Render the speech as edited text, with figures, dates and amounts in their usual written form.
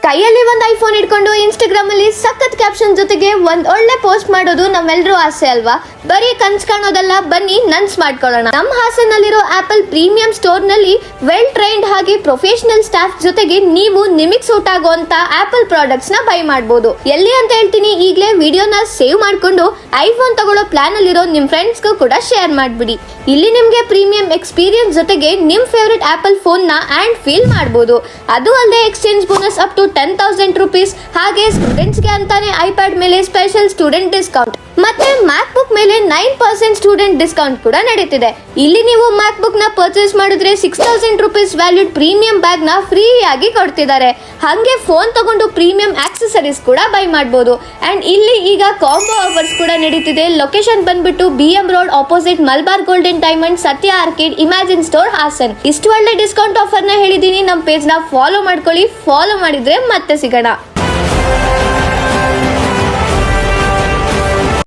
ಕೈಯಲ್ಲಿ ಒಂದು ಐಫೋನ್ ಇಟ್ಕೊಂಡು ಇನ್ಸ್ಟಾಗ್ರಾಮ್ ಅಲ್ಲಿ ಸಖತ್ ಕ್ಯಾಪ್ಷನ್ ಜೊತೆಗೆ ಒಂದ್ ಒಳ್ಳೆ ಪೋಸ್ಟ್ ಮಾಡೋದು ನಮ್ಮೆಲ್ಲರೂ ಆಸೆ ಅಲ್ವಾ. ಬರೀ ಕನ್ಸ್ ಕಾಣೋದಲ್ಲ, ಬನ್ನಿ ನನ್ಸ್ ಮಾಡ್ಕೊಳ್ಳೋಣ. ನಮ್ಮ ಹಾಸನಲ್ಲಿರೋ ಆಪಲ್ ಪ್ರೀಮಿಯಂ ಸ್ಟೋರ್ ನಲ್ಲಿ ವೆಲ್ ಟ್ರೈನ್ಡ್ ಹಾಗೆ ಪ್ರೊಫೆಷನಲ್ ಸ್ಟಾಫ್ ಜೊತೆಗೆ ನೀವು ನಿಮಗ್ ಸೂಟ್ ಆಗುವಂತ ಆಪಲ್ ಪ್ರಾಡಕ್ಟ್ಸ್ ನ ಬೈ ಮಾಡಬಹುದು. ಎಲ್ಲಿ ಅಂತ ಹೇಳ್ತೀನಿ, ಈಗಲೇ ವಿಡಿಯೋನ ಸೇವ್ ಮಾಡ್ಕೊಂಡು ಐಫೋನ್ ತಗೊಳ್ಳೋ ಪ್ಲಾನ್ ಅಲ್ಲಿರೋ ನಿಮ್ ಫ್ರೆಂಡ್ಸ್ಗೂ ಕೂಡ ಶೇರ್ ಮಾಡ್ಬಿಡಿ. ಇಲ್ಲಿ ನಿಮ್ಗೆ ಪ್ರೀಮಿಯಂ ಎಕ್ಸ್ಪೀರಿಯನ್ಸ್ ಜೊತೆಗೆ ನಿಮ್ ಫೇವರೇಟ್ ಆಪಲ್ ಫೋನ್ ನ ಆಂಡ್ ಫೀಲ್ ಮಾಡಬಹುದು. ಅದು ಅಲ್ಲದೆ exchange bonus up to 10,000 rupees, ಹಾಗೆ ಸ್ಟೂಡೆಂಟ್ಸ್ ಗೆ ಅಂತಾನೆ ಐಪ್ಯಾಡ್ ಮೇಲೆ ಸ್ಪೆಷಲ್ ಸ್ಟೂಡೆಂಟ್ ಡಿಸ್ಕೌಂಟ್ ಮತ್ತೆ ಮ್ಯಾಕ್ ಬುಕ್ ಮೇಲೆ 9% ಸ್ಟೂಡೆಂಟ್ ಡಿಸ್ಕೌಂಟ್ ಕೂಡ ನಡೀತಿದೆ. ಇಲ್ಲಿ ನೀವು ಮ್ಯಾಕ್ ಬುಕ್ ನ ಪರ್ಚೇಸ್ ಮಾಡಿದ್ರೆ 6,000 ರೂಪೀಸ್ ವ್ಯಾಲ್ಯೂಡ್ ಪ್ರೀಮಿಯಂ ಬ್ಯಾಗ್ ನ ಫ್ರೀ ಆಗಿ ಕೊಡ್ತಿದ್ದಾರೆ. ಹಾಗೆ ಫೋನ್ ತಗೊಂಡು ಪ್ರೀಮಿಯಂ ಆಕ್ಸೆಸರೀಸ್ ಕೂಡ ಬೈ ಮಾಡಬಹುದು. ಅಂಡ್ ಇಲ್ಲಿ ಈಗ ಕಾಂಬೋ ಆಫರ್ಸ್ ಕೂಡ ನಡೀತಿದೆ. ಲೊಕೇಶನ್ ಬಂದ್ಬಿಟ್ಟು BM road opposite Malabar golden diamond, ಸತ್ಯ ಆರ್ಕಿಡ್, ಇಮ್ಯಾಜಿನ್ ಸ್ಟೋರ್, ಹಾಸನ್. ಇಷ್ಟು ಒಳ್ಳೆ ಡಿಸ್ಕೌಂಟ್ ಆಫರ್ ನ ಹೇಳಿದೀನಿ. ನಮ್ಮ ಪೇಜ್ ನ ಫಾಲೋ ಮಾಡ್ಕೊಳ್ಳಿ. ಫಾಲೋ ಮಾಡಿದ್ರೆ ಮತ್ತೆ ಸಿಗೋಣ.